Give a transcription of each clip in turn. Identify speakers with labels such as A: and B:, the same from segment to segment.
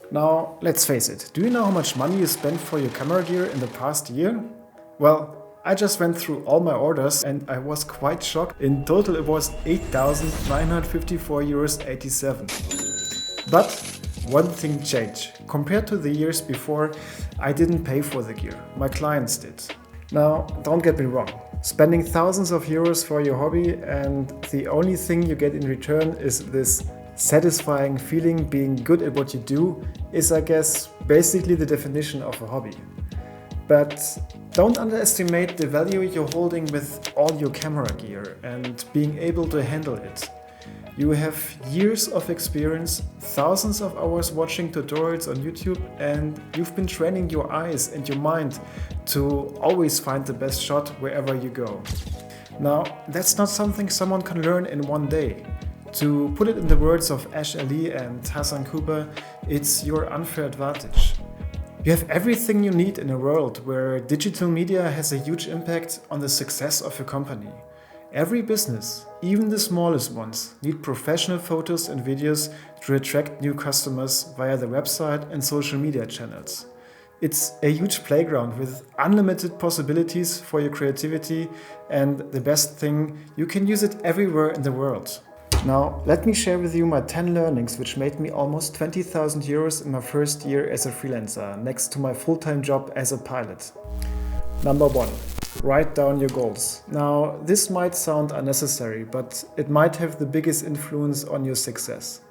A: Now, let's face it, do you know how much money you spent for your camera gear in the past year? Well, I just went through all my orders and I was quite shocked. In total it was 8,954 €87. But one thing changed. Compared to the years before, I didn't pay for the gear, my clients did. Now, don't get me wrong, spending thousands of euros for your hobby and the only thing you get in return is this satisfying feeling being good at what you do is, I guess, basically the definition of a hobby. But don't underestimate the value you're holding with all your camera gear and being able to handle it. You have years of experience, thousands of hours watching tutorials on YouTube, and you've been training your eyes and your mind to always find the best shot wherever you go. Now, that's not something someone can learn in one day. To put it in the words of Ash Ali and Hassan Cooper, it's your unfair advantage. You have everything you need in a world where digital media has a huge impact on the success of your company. Every business, even the smallest ones, need professional photos and videos to attract new customers via the website and social media channels. It's a huge playground with unlimited possibilities for your creativity, and the best thing, you can use it everywhere in the world. Now, let me share with you my 10 learnings which made me almost 20,000 euros in my first year as a freelancer, next to my full-time job as a pilot. Number 1. Write down your goals. Now, this might sound unnecessary, but it might have the biggest influence on your success.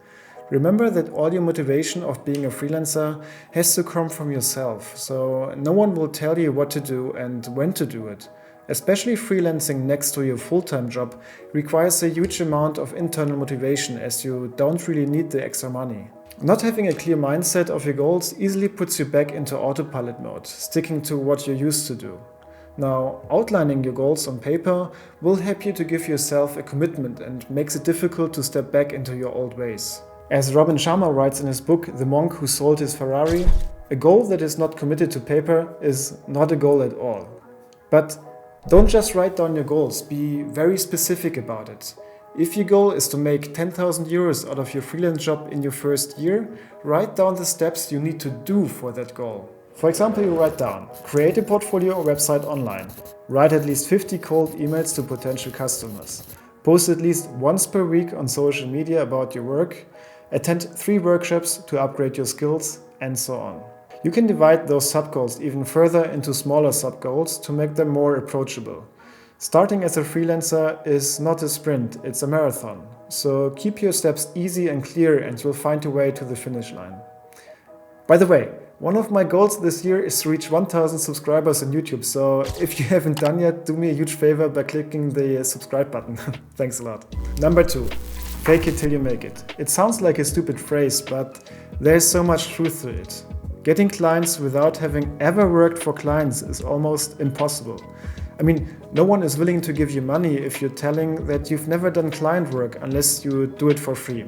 A: Remember that all your motivation of being a freelancer has to come from yourself, so no one will tell you what to do and when to do it. Especially freelancing next to your full-time job requires a huge amount of internal motivation as you don't really need the extra money. Not having a clear mindset of your goals easily puts you back into autopilot mode, sticking to what you used to do. Now, outlining your goals on paper will help you to give yourself a commitment and makes it difficult to step back into your old ways. As Robin Sharma writes in his book The Monk Who Sold His Ferrari, a goal that is not committed to paper is not a goal at all. But don't just write down your goals, be very specific about it. If your goal is to make 10,000 euros out of your freelance job in your first year, write down the steps you need to do for that goal. For example, you write down, create a portfolio or website online, write at least 50 cold emails to potential customers, post at least once per week on social media about your work, attend 3 workshops to upgrade your skills, and so on. You can divide those sub-goals even further into smaller sub-goals to make them more approachable. Starting as a freelancer is not a sprint, it's a marathon. So keep your steps easy and clear and you'll find your way to the finish line. By the way, one of my goals this year is to reach 1,000 subscribers on YouTube, so if you haven't done yet, do me a huge favor by clicking the subscribe button. Thanks a lot. Number 2. Fake it till you make it. It sounds like a stupid phrase, but there's so much truth to it. Getting clients without having ever worked for clients is almost impossible. I mean, no one is willing to give you money if you're telling that you've never done client work unless you do it for free.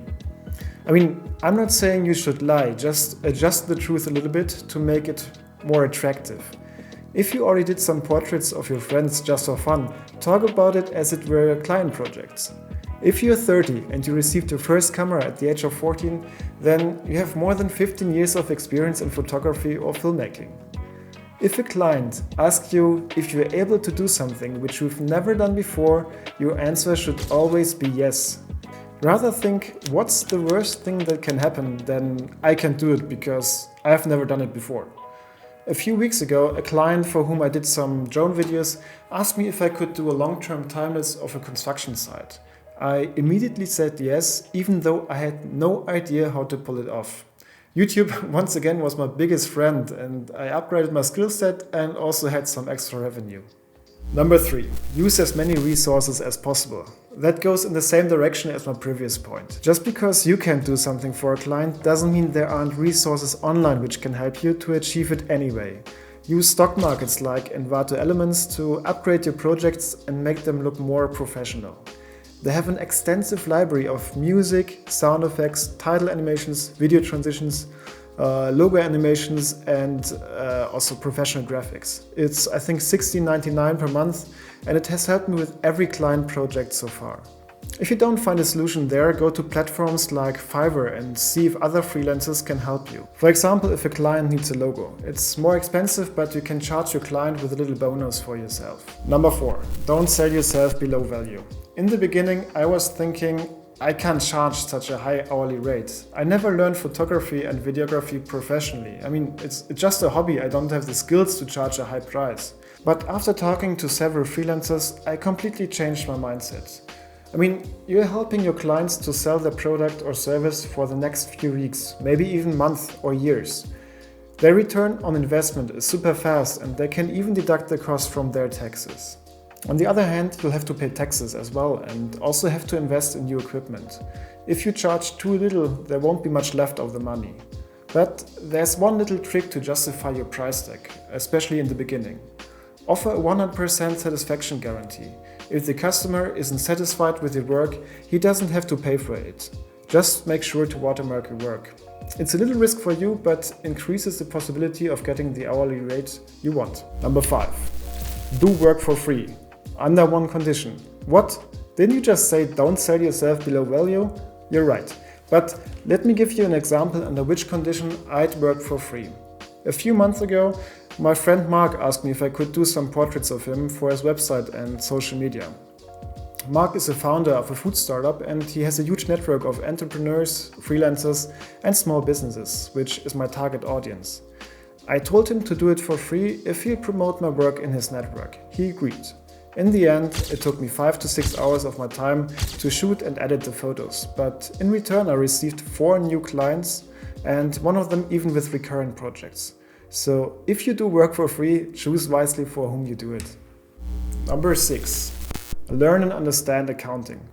A: I mean, I'm not saying you should lie, just adjust the truth a little bit to make it more attractive. If you already did some portraits of your friends just for fun, talk about it as it were client projects. If you're 30 and you received your first camera at the age of 14, then you have more than 15 years of experience in photography or filmmaking. If a client asks you if you're able to do something which you've never done before, your answer should always be yes. Rather think, what's the worst thing that can happen than I can do it because I've never done it before. A few weeks ago, a client for whom I did some drone videos asked me if I could do a long-term timelapse of a construction site. I immediately said yes, even though I had no idea how to pull it off. YouTube once again was my biggest friend and I upgraded my skill set and also had some extra revenue. Number 3. Use as many resources as possible. That goes in the same direction as my previous point. Just because you can't do something for a client doesn't mean there aren't resources online which can help you to achieve it anyway. Use stock markets like Envato Elements to upgrade your projects and make them look more professional. They have an extensive library of music, sound effects, title animations, video transitions, logo animations and also professional graphics. It's I think $16.99 per month and it has helped me with every client project so far. If you don't find a solution there, go to platforms like Fiverr and see if other freelancers can help you. For example, if a client needs a logo. It's more expensive, but you can charge your client with a little bonus for yourself. Number 4, don't sell yourself below value. In the beginning, I was thinking, I can't charge such a high hourly rate. I never learned photography and videography professionally. I mean, it's just a hobby. I don't have the skills to charge a high price. But after talking to several freelancers, I completely changed my mindset. I mean, you're helping your clients to sell their product or service for the next few weeks, maybe even months or years. Their return on investment is super fast and they can even deduct the cost from their taxes. On the other hand, you'll have to pay taxes as well and also have to invest in new equipment. If you charge too little, there won't be much left of the money. But there's one little trick to justify your price tag, especially in the beginning. Offer a 100% satisfaction guarantee. If the customer isn't satisfied with your work, he doesn't have to pay for it. Just make sure to watermark your work. It's a little risk for you, but increases the possibility of getting the hourly rate you want. Number 5. Do work for free. Under one condition. What? Didn't you just say don't sell yourself below value? You're right. But let me give you an example under which condition I'd work for free. A few months ago, my friend Mark asked me if I could do some portraits of him for his website and social media. Mark is a founder of a food startup and he has a huge network of entrepreneurs, freelancers and small businesses, which is my target audience. I told him to do it for free if he'll promote my work in his network. He agreed. In the end, it took me 5 to 6 hours of my time to shoot and edit the photos, but in return I received 4 new clients and one of them even with recurrent projects. So if you do work for free, choose wisely for whom you do it. Number 6. Learn and understand accounting.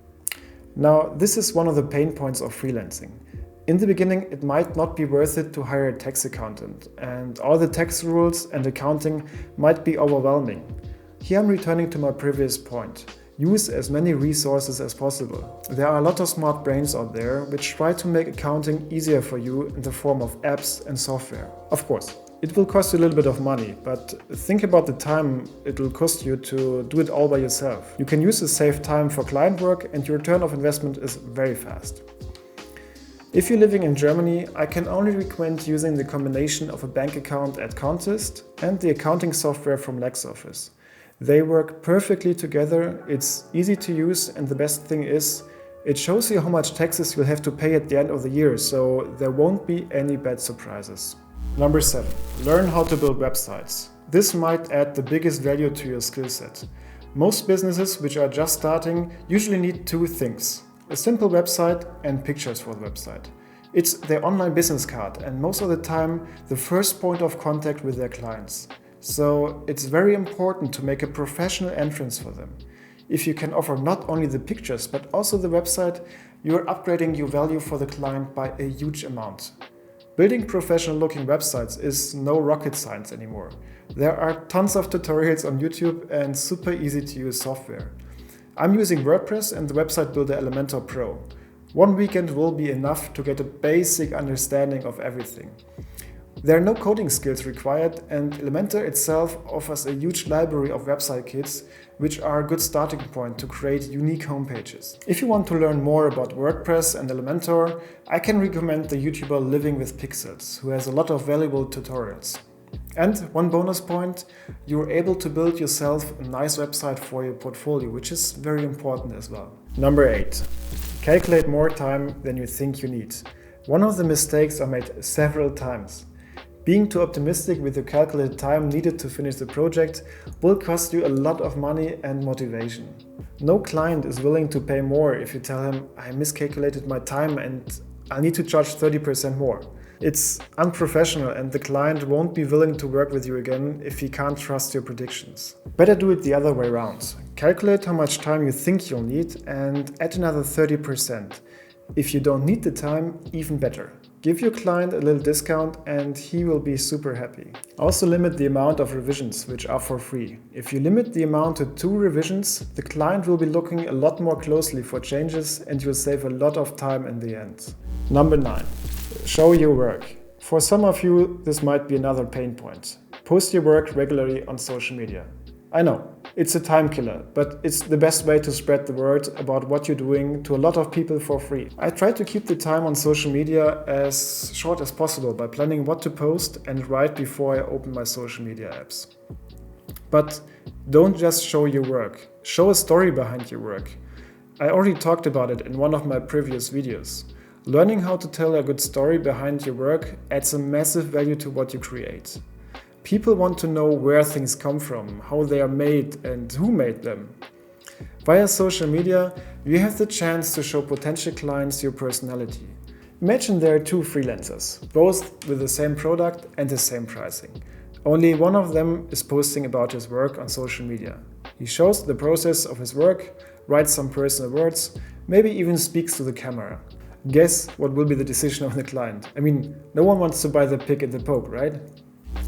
A: Now, this is one of the pain points of freelancing. In the beginning, it might not be worth it to hire a tax accountant, and all the tax rules and accounting might be overwhelming. Here I'm returning to my previous point. Use as many resources as possible. There are a lot of smart brains out there which try to make accounting easier for you in the form of apps and software. Of course, it will cost you a little bit of money, but think about the time it will cost you to do it all by yourself. You can use the saved time for client work and your return of investment is very fast. If you're living in Germany, I can only recommend using the combination of a bank account at Contest and the accounting software from LexOffice. They work perfectly together, it's easy to use, and the best thing is, it shows you how much taxes you'll have to pay at the end of the year, so there won't be any bad surprises. Number 7. Learn how to build websites. This might add the biggest value to your skill set. Most businesses which are just starting usually need 2 things: a simple website and pictures for the website. It's their online business card and most of the time the first point of contact with their clients. So it's very important to make a professional entrance for them. If you can offer not only the pictures but also the website, you're upgrading your value for the client by a huge amount. Building professional looking websites is no rocket science anymore. There are tons of tutorials on YouTube and super easy to use software. I'm using Wordpress and the website builder Elementor Pro. 1 weekend will be enough to get a basic understanding of everything. There are no coding skills required and Elementor itself offers a huge library of website kits which are a good starting point to create unique homepages. If you want to learn more about WordPress and Elementor, I can recommend the YouTuber Living with Pixels, who has a lot of valuable tutorials. And one bonus point, you're able to build yourself a nice website for your portfolio, which is very important as well. Number 8. Calculate more time than you think you need. One of the mistakes I made several times. Being too optimistic with the calculated time needed to finish the project will cost you a lot of money and motivation. No client is willing to pay more if you tell him, I miscalculated my time and I need to charge 30% more. It's unprofessional and the client won't be willing to work with you again if he can't trust your predictions. Better do it the other way around. Calculate how much time you think you'll need and add another 30%. If you don't need the time, even better. Give your client a little discount and he will be super happy. Also limit the amount of revisions, which are for free. If you limit the amount to 2 revisions, the client will be looking a lot more closely for changes and you'll save a lot of time in the end. Number 9. Show your work. For some of you, this might be another pain point. Post your work regularly on social media. I know, it's a time killer, but it's the best way to spread the word about what you're doing to a lot of people for free. I try to keep the time on social media as short as possible by planning what to post and write before I open my social media apps. But don't just show your work, show a story behind your work. I already talked about it in one of my previous videos. Learning how to tell a good story behind your work adds a massive value to what you create. People want to know where things come from, how they are made and who made them. Via social media, you have the chance to show potential clients your personality. Imagine there are two freelancers, both with the same product and the same pricing. Only one of them is posting about his work on social media. He shows the process of his work, writes some personal words, maybe even speaks to the camera. Guess what will be the decision of the client? I mean, no one wants to buy the pig in the poke, right?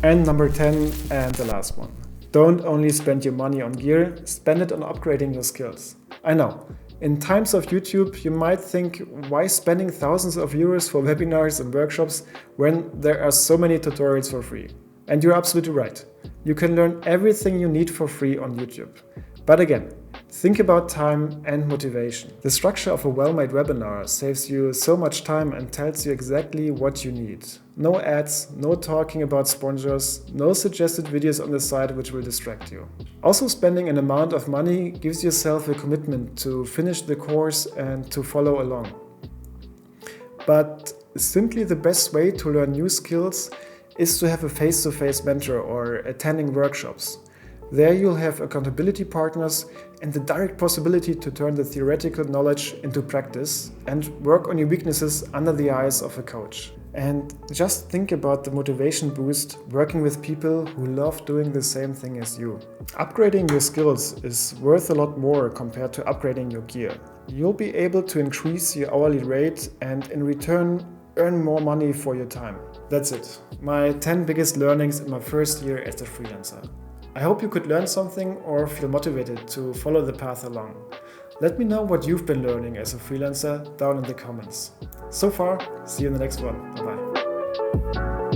A: And number 10, and the last one. Don't only spend your money on gear, spend it on upgrading your skills. I know, in times of YouTube, you might think, why spending thousands of euros for webinars and workshops when there are so many tutorials for free? And you're absolutely right. You can learn everything you need for free on YouTube. But again, think about time and motivation. The structure of a well-made webinar saves you so much time and tells you exactly what you need. No ads, no talking about sponsors, no suggested videos on the side which will distract you. Also, spending an amount of money gives yourself a commitment to finish the course and to follow along. But simply the best way to learn new skills is to have a face-to-face mentor or attending workshops. There you'll have accountability partners and the direct possibility to turn the theoretical knowledge into practice and work on your weaknesses under the eyes of a coach. And just think about the motivation boost working with people who love doing the same thing as you. Upgrading your skills is worth a lot more compared to upgrading your gear. You'll be able to increase your hourly rate and in return earn more money for your time. That's it. My 10 biggest learnings in my first year as a freelancer. I hope you could learn something or feel motivated to follow the path along. Let me know what you've been learning as a freelancer down in the comments. So far, see you in the next one. Bye bye.